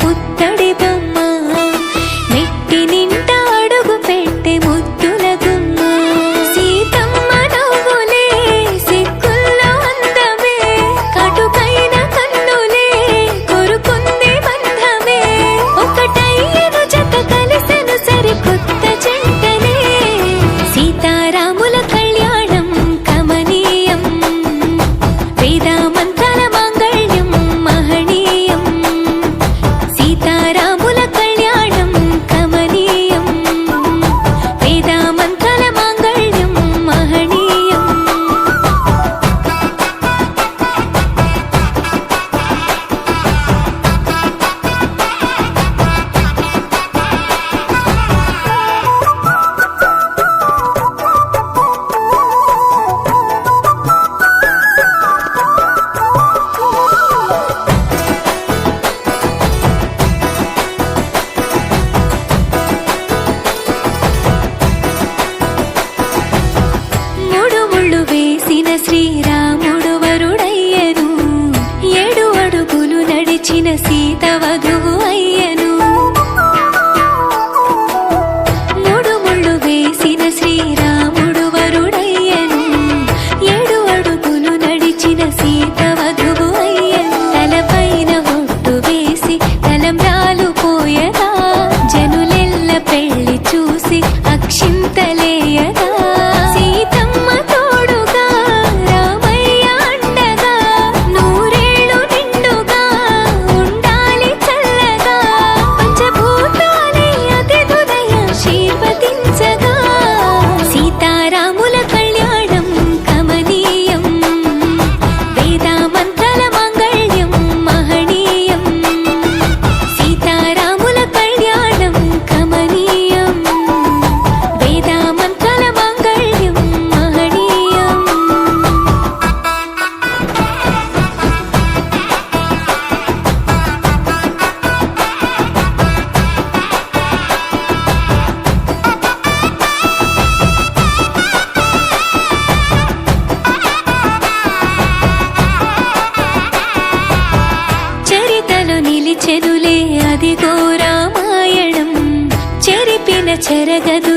పుత్తడి బొమ్మ మెట్టి నింట అడుగు పెట్టే ముద్దుల గుమ్మ సీతమ్మ నవ్వులే సిగ్గుల్లో అందమే కటుకైన కన్నులే కొరుకుంది బంధమే ఒకటయ్యను జత కలిసెను సరికొత్త జంటనే సీతారాముల కళ్యాణం కమనీయం వేదామంతల మాంగళ్యం మహనీయం సీతారాముల కళ్యాణం కమనీయం వేదామంతల మాంగళ్యం మహనీయం మూడు ముళ్ళు వేసిన శ్రీరాముడు వరుడయ్యను 7 అడుగులు నడిచిన సీత వధువు అయ్యను మూడు ముళ్ళు వేసిన శ్రీరాముడు వరుడయ్యను 7 అడుగులు నడిచిన సీత వధువు అయ్యను తలపైన ఒట్టు వేసి తలంబ్రాలు పోయగా జనులెల్ల పెళ్లి చూసి అక్షింతలేయగా సీతమ్మ తోడుగా రామయ్య అండగా నూరేళ్ళు నిండుగా ఉండాలి చల్లగా పంచభూతాలే అతిథులయ ఆశీర్వదించగా సీతారాముల కళ్యాణం కమనీయం వేదామంతల మాంగళ్యం మహనీయం సీతారాముల కళ్యాణం కమనీయం వేదామంతల మాంగళ్యం మహనీయం చరితలో నిలిచెనులే అదిగో రామాయణం చెరిపిన చెరగదు